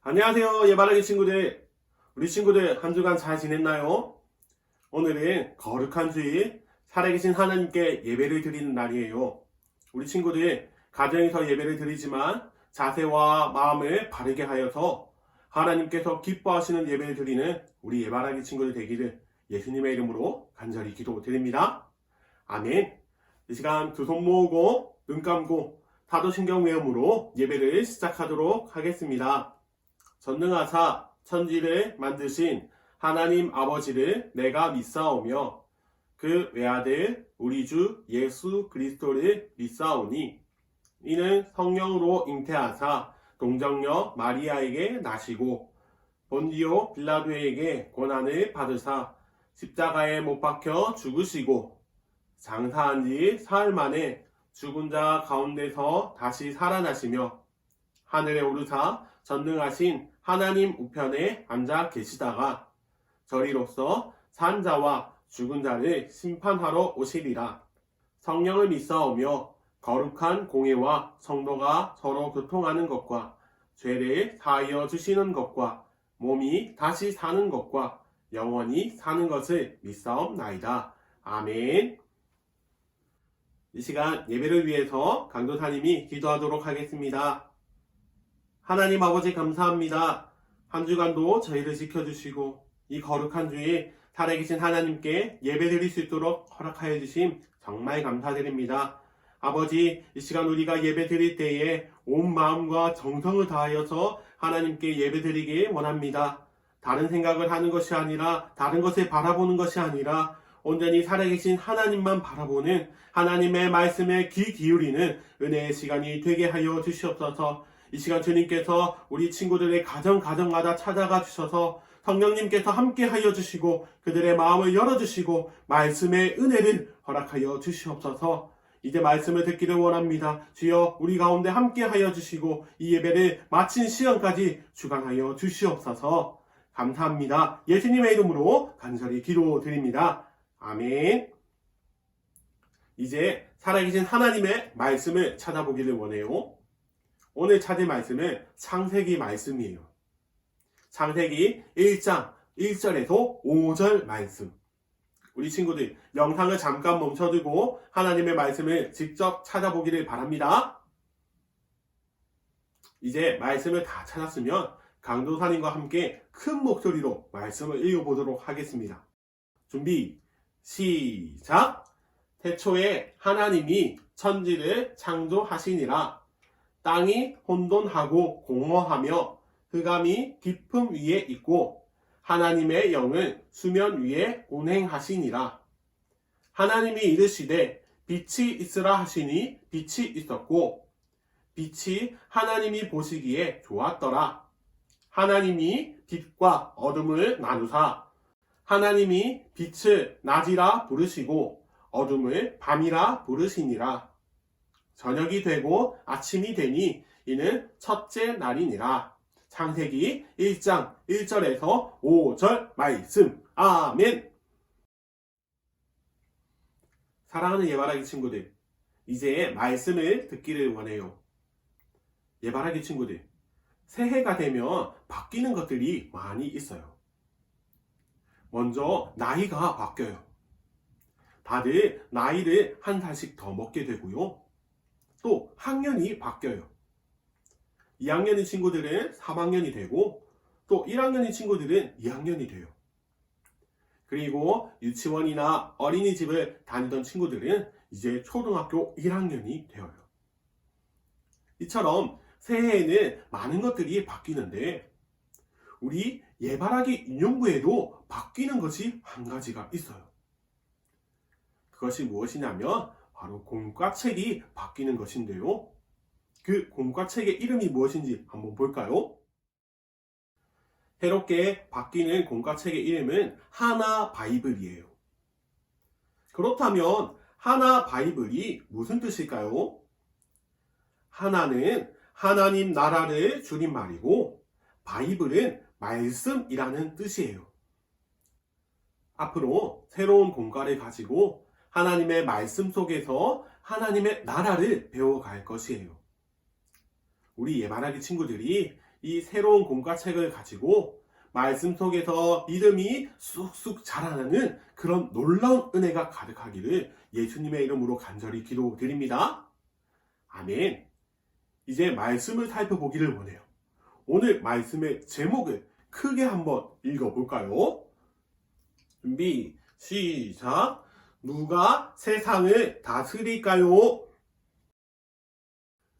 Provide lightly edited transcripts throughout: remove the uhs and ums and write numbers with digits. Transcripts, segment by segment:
안녕하세요, 예바라기 친구들. 우리 친구들 한 주간 잘 지냈나요? 오늘은 거룩한 주일 살아계신 하나님께 예배를 드리는 날이에요. 우리 친구들 가정에서 예배를 드리지만 자세와 마음을 바르게 하여서 하나님께서 기뻐하시는 예배를 드리는 우리 예바라기 친구들 되기를 예수님의 이름으로 간절히 기도드립니다. 아멘. 이 시간 두 손 모으고 눈 감고 사도신경 외음으로 예배를 시작하도록 하겠습니다. 전능하사 천지를 만드신 하나님 아버지를 내가 믿사오며 그 외아들 우리 주 예수 그리스도를 믿사오니 이는 성령으로 잉태하사 동정녀 마리아에게 나시고 본디오 빌라도에게 고난을 받으사 십자가에 못 박혀 죽으시고 장사한 지 사흘 만에 죽은 자 가운데서 다시 살아나시며 하늘에 오르사 전능하신 하나님 우편에 앉아 계시다가 저리로서 산 자와 죽은 자를 심판하러 오시리라. 성령을 믿사오며 거룩한 공예와 성도가 서로 교통하는 것과 죄를 사하여 주시는 것과 몸이 다시 사는 것과 영원히 사는 것을 믿사옵나이다. 아멘. 이 시간 예배를 위해서 강도사님이 기도하도록 하겠습니다. 하나님 아버지 감사합니다. 한 주간도 저희를 지켜주시고 이 거룩한 주에 살아계신 하나님께 예배드릴 수 있도록 허락하여 주심 정말 감사드립니다. 아버지, 이 시간 우리가 예배드릴 때에 온 마음과 정성을 다하여서 하나님께 예배드리길 원합니다. 다른 생각을 하는 것이 아니라 다른 것을 바라보는 것이 아니라 온전히 살아계신 하나님만 바라보는 하나님의 말씀에 귀 기울이는 은혜의 시간이 되게 하여 주시옵소서. 이 시간 주님께서 우리 친구들의 가정마다 찾아가 주셔서 성령님께서 함께 하여 주시고 그들의 마음을 열어주시고 말씀의 은혜를 허락하여 주시옵소서. 이제 말씀을 듣기를 원합니다. 주여 우리 가운데 함께 하여 주시고 이 예배를 마친 시간까지 주관하여 주시옵소서. 감사합니다. 예수님의 이름으로 간절히 기도드립니다. 아멘. 이제 살아계신 하나님의 말씀을 찾아보기를 원해요. 오늘 찾을 말씀은 창세기 말씀이에요. 창세기 1장 1절에서 5절 말씀. 우리 친구들 영상을 잠깐 멈춰두고 하나님의 말씀을 직접 찾아보기를 바랍니다. 이제 말씀을 다 찾았으면 강도사님과 함께 큰 목소리로 말씀을 읽어보도록 하겠습니다. 준비 시작. 태초에 하나님이 천지를 창조하시니라. 땅이 혼돈하고 공허하며 흑암이 깊음 위에 있고 하나님의 영은 수면 위에 운행하시니라. 하나님이 이르시되 빛이 있으라 하시니 빛이 있었고 빛이 하나님이 보시기에 좋았더라. 하나님이 빛과 어둠을 나누사 하나님이 빛을 낮이라 부르시고 어둠을 밤이라 부르시니라. 저녁이 되고 아침이 되니 이는 첫째 날이니라. 창세기 1장 1절에서 5절 말씀. 아멘. 사랑하는 예바라기 친구들, 이제 말씀을 듣기를 원해요. 예바라기 친구들, 새해가 되면 바뀌는 것들이 많이 있어요. 먼저 나이가 바뀌어요. 다들 나이를 한 살씩 더 먹게 되고요. 또 학년이 바뀌어요. 2학년인 친구들은 3학년이 되고 또 1학년인 친구들은 2학년이 돼요. 그리고 유치원이나 어린이집을 다니던 친구들은 이제 초등학교 1학년이 되어요. 이처럼 새해에는 많은 것들이 바뀌는데 우리 예바라기 인용구에도 바뀌는 것이 한 가지가 있어요. 그것이 무엇이냐면 바로 공과책이 바뀌는 것인데요. 그 공과책의 이름이 무엇인지 한번 볼까요? 새롭게 바뀌는 공과책의 이름은 하나 바이블이에요. 그렇다면 하나 바이블이 무슨 뜻일까요? 하나는 하나님 나라를 줄임말이고 바이블은 말씀이라는 뜻이에요. 앞으로 새로운 공과를 가지고 하나님의 말씀 속에서 하나님의 나라를 배워갈 것이에요. 우리 예바라기 친구들이 이 새로운 공과책을 가지고 말씀 속에서 믿음이 쑥쑥 자라나는 그런 놀라운 은혜가 가득하기를 예수님의 이름으로 간절히 기도드립니다. 아멘. 이제 말씀을 살펴보기를 원해요. 오늘 말씀의 제목을 크게 한번 읽어볼까요? 준비, 시작! 누가 세상을 다스릴까요?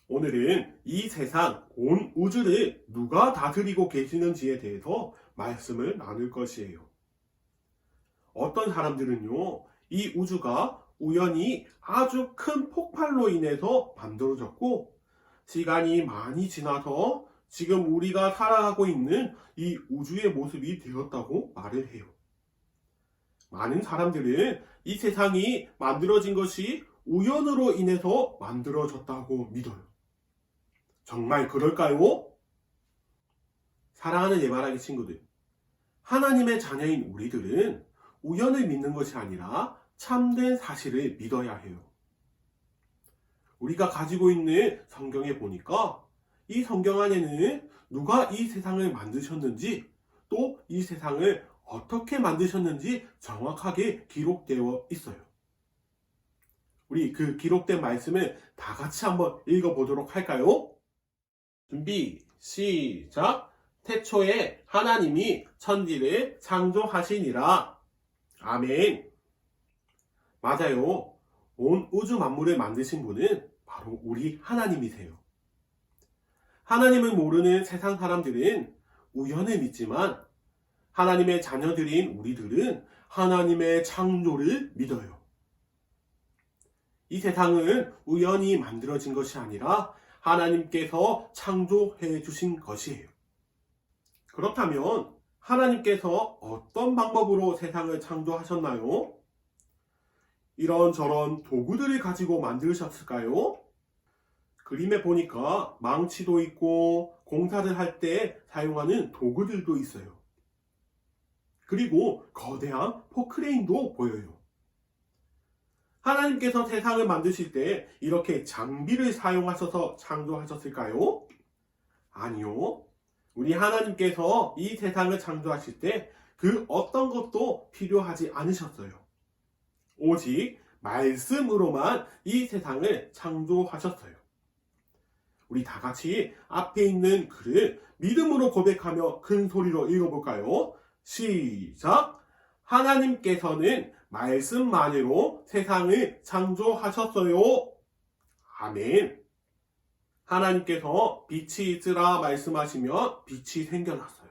오늘은 이 세상, 온 우주를 누가 다스리고 계시는지에 대해서 말씀을 나눌 것이에요. 어떤 사람들은요, 이 우주가 우연히 아주 큰 폭발로 인해서 만들어졌고, 시간이 많이 지나서 지금 우리가 살아가고 있는 이 우주의 모습이 되었다고 말을 해요. 많은 사람들은 이 세상이 만들어진 것이 우연으로 인해서 만들어졌다고 믿어요. 정말 그럴까요? 사랑하는 예바라기 친구들, 하나님의 자녀인 우리들은 우연을 믿는 것이 아니라 참된 사실을 믿어야 해요. 우리가 가지고 있는 성경에 보니까 이 성경 안에는 누가 이 세상을 만드셨는지, 또 이 세상을 어떻게 만드셨는지 정확하게 기록되어 있어요. 우리 그 기록된 말씀을 다 같이 한번 읽어보도록 할까요? 준비, 시작! 태초에 하나님이 천지를 창조하시니라. 아멘. 맞아요. 온 우주 만물을 만드신 분은 바로 우리 하나님이세요. 하나님을 모르는 세상 사람들은 우연을 믿지만 하나님의 자녀들인 우리들은 하나님의 창조를 믿어요. 이 세상은 우연히 만들어진 것이 아니라 하나님께서 창조해 주신 것이에요. 그렇다면 하나님께서 어떤 방법으로 세상을 창조하셨나요? 이런저런 도구들을 가지고 만드셨을까요? 그림에 보니까 망치도 있고 공사를 할 때 사용하는 도구들도 있어요. 그리고 거대한 포크레인도 보여요. 하나님께서 세상을 만드실 때 이렇게 장비를 사용하셔서 창조하셨을까요? 아니요. 우리 하나님께서 이 세상을 창조하실 때 그 어떤 것도 필요하지 않으셨어요. 오직 말씀으로만 이 세상을 창조하셨어요. 우리 다 같이 앞에 있는 글을 믿음으로 고백하며 큰 소리로 읽어볼까요? 시작! 하나님께서는 말씀만으로 세상을 창조하셨어요. 아멘. 하나님께서 빛이 있으라 말씀하시면 빛이 생겨났어요.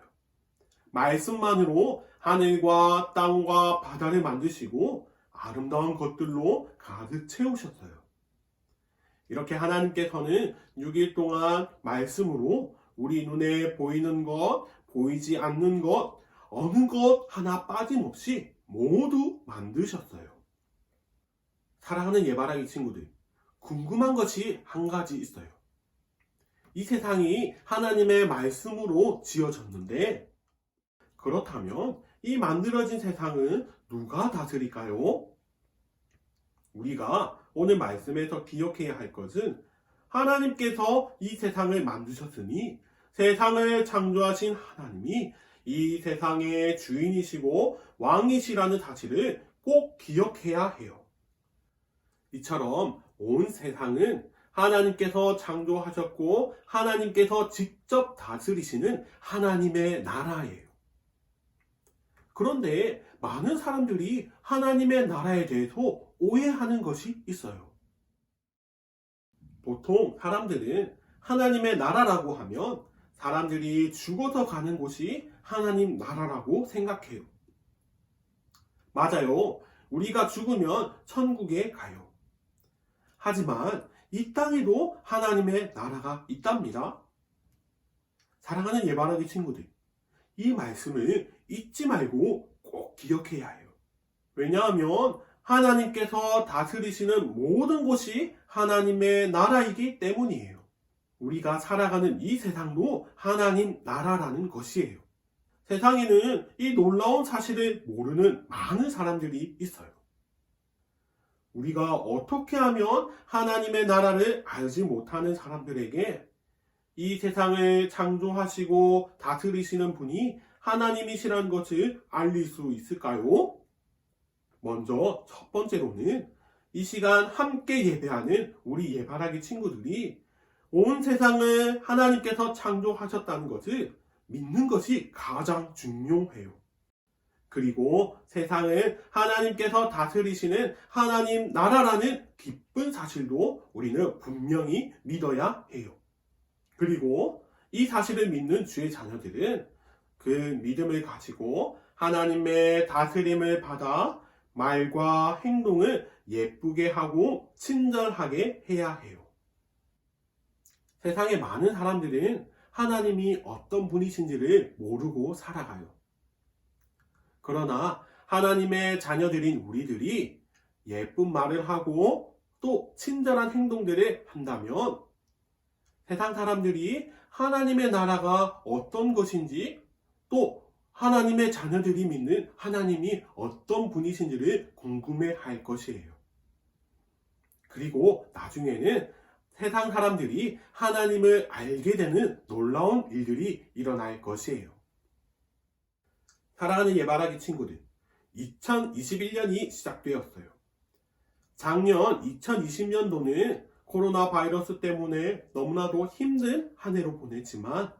말씀만으로 하늘과 땅과 바다를 만드시고 아름다운 것들로 가득 채우셨어요. 이렇게 하나님께서는 6일 동안 말씀으로 우리 눈에 보이는 것, 보이지 않는 것, 어느 것 하나 빠짐없이 모두 만드셨어요. 사랑하는 예바라기 친구들, 궁금한 것이 한 가지 있어요. 이 세상이 하나님의 말씀으로 지어졌는데, 그렇다면 이 만들어진 세상은 누가 다스릴까요? 우리가 오늘 말씀에서 기억해야 할 것은 하나님께서 이 세상을 만드셨으니 세상을 창조하신 하나님이 이 세상의 주인이시고 왕이시라는 사실을 꼭 기억해야 해요. 이처럼 온 세상은 하나님께서 창조하셨고 하나님께서 직접 다스리시는 하나님의 나라예요. 그런데 많은 사람들이 하나님의 나라에 대해서 오해하는 것이 있어요. 보통 사람들은 하나님의 나라라고 하면 사람들이 죽어서 가는 곳이 하나님 나라라고 생각해요. 맞아요. 우리가 죽으면 천국에 가요. 하지만 이 땅에도 하나님의 나라가 있답니다. 사랑하는 예바라기 친구들, 이 말씀을 잊지 말고 꼭 기억해야 해요. 왜냐하면 하나님께서 다스리시는 모든 곳이 하나님의 나라이기 때문이에요. 우리가 살아가는 이 세상도 하나님 나라라는 것이에요. 세상에는 이 놀라운 사실을 모르는 많은 사람들이 있어요. 우리가 어떻게 하면 하나님의 나라를 알지 못하는 사람들에게 이 세상을 창조하시고 다스리시는 분이 하나님이시라는 것을 알릴 수 있을까요? 먼저 첫 번째로는 이 시간 함께 예배하는 우리 예바라기 친구들이 온 세상을 하나님께서 창조하셨다는 것을 믿는 것이 가장 중요해요. 그리고 세상을 하나님께서 다스리시는 하나님 나라라는 기쁜 사실도 우리는 분명히 믿어야 해요. 그리고 이 사실을 믿는 주의 자녀들은 그 믿음을 가지고 하나님의 다스림을 받아 말과 행동을 예쁘게 하고 친절하게 해야 해요. 세상에 많은 사람들은 하나님이 어떤 분이신지를 모르고 살아가요. 그러나 하나님의 자녀들인 우리들이 예쁜 말을 하고 또 친절한 행동들을 한다면 세상 사람들이 하나님의 나라가 어떤 것인지 또 하나님의 자녀들이 믿는 하나님이 어떤 분이신지를 궁금해할 것이에요. 그리고 나중에는 세상 사람들이 하나님을 알게 되는 놀라운 일들이 일어날 것이에요. 사랑하는 예바라기 친구들, 2021년이 시작되었어요. 작년 2020년도는 코로나 바이러스 때문에 너무나도 힘든 한 해로 보냈지만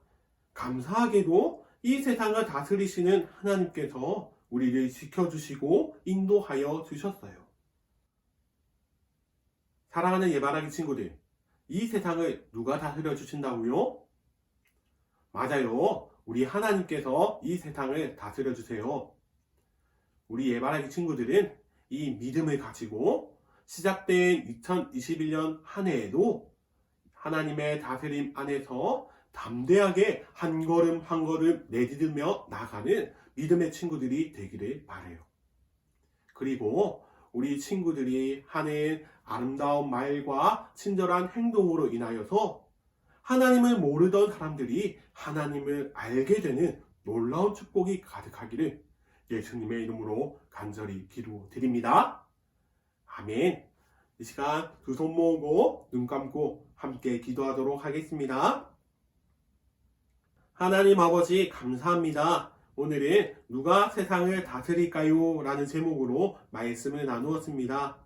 감사하게도 이 세상을 다스리시는 하나님께서 우리를 지켜주시고 인도하여 주셨어요. 사랑하는 예바라기 친구들, 이 세상을 누가 다스려 주신다고요? 맞아요. 우리 하나님께서 이 세상을 다스려 주세요. 우리 예바라기 친구들은 이 믿음을 가지고 시작된 2021년 한 해에도 하나님의 다스림 안에서 담대하게 한 걸음 한 걸음 내디디며 나가는 믿음의 친구들이 되기를 바라요. 그리고 우리 친구들이 하는 아름다운 말과 친절한 행동으로 인하여서 하나님을 모르던 사람들이 하나님을 알게 되는 놀라운 축복이 가득하기를 예수님의 이름으로 간절히 기도드립니다. 아멘. 이 시간 두 손 모으고 눈 감고 함께 기도하도록 하겠습니다. 하나님 아버지 감사합니다. 오늘은 누가 세상을 다스릴까요? 라는 제목으로 말씀을 나누었습니다.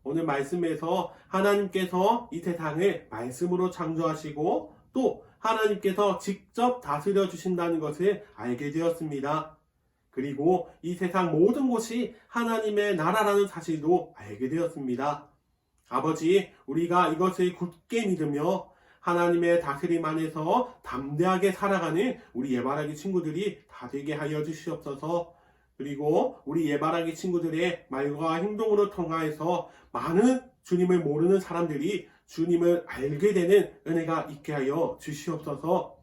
오늘 말씀에서 하나님께서 이 세상을 말씀으로 창조하시고 또 하나님께서 직접 다스려 주신다는 것을 알게 되었습니다. 그리고 이 세상 모든 곳이 하나님의 나라라는 사실도 알게 되었습니다. 아버지, 우리가 이것을 굳게 믿으며 하나님의 다스림 안에서 담대하게 살아가는 우리 예바라기 친구들이 다 되게 하여 주시옵소서. 그리고 우리 예바라기 친구들의 말과 행동으로 통하여서 많은 주님을 모르는 사람들이 주님을 알게 되는 은혜가 있게 하여 주시옵소서.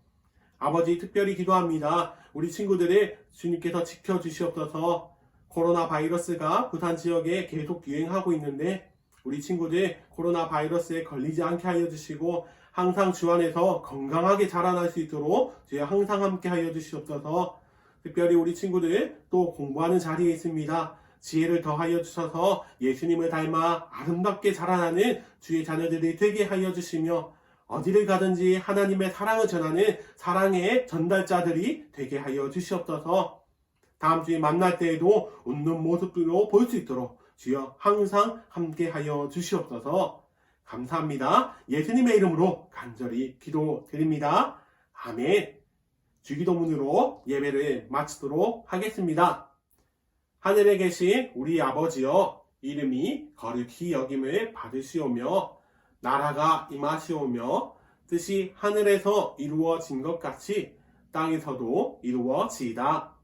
아버지, 특별히 기도합니다. 우리 친구들을 주님께서 지켜주시옵소서. 코로나 바이러스가 부산 지역에 계속 유행하고 있는데 우리 친구들 코로나 바이러스에 걸리지 않게 하여 주시고 항상 주 안에서 건강하게 자라날 수 있도록 주여 항상 함께 하여 주시옵소서. 특별히 우리 친구들 또 공부하는 자리에 있습니다. 지혜를 더하여 주셔서 예수님을 닮아 아름답게 자라나는 주의 자녀들이 되게 하여 주시며 어디를 가든지 하나님의 사랑을 전하는 사랑의 전달자들이 되게 하여 주시옵소서. 다음 주에 만날 때에도 웃는 모습으로 볼 수 있도록 주여 항상 함께 하여 주시옵소서. 감사합니다. 예수님의 이름으로 간절히 기도드립니다. 아멘. 주기도문으로 예배를 마치도록 하겠습니다. 하늘에 계신 우리 아버지여, 이름이 거룩히 여김을 받으시오며 나라가 임하시오며 뜻이 하늘에서 이루어진 것 같이 땅에서도 이루어지이다.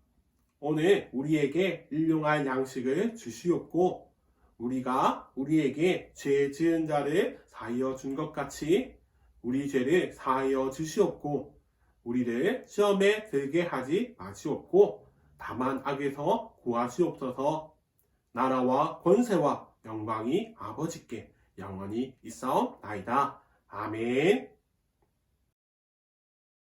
오늘 우리에게 일용할 양식을 주시옵고 우리가 우리에게 죄 지은 자를 사하여 준 것 같이 우리 죄를 사하여 주시옵고 우리를 시험에 들게 하지 마시옵고 다만 악에서 구하시옵소서. 나라와 권세와 영광이 아버지께 영원히 있사옵나이다. 아멘.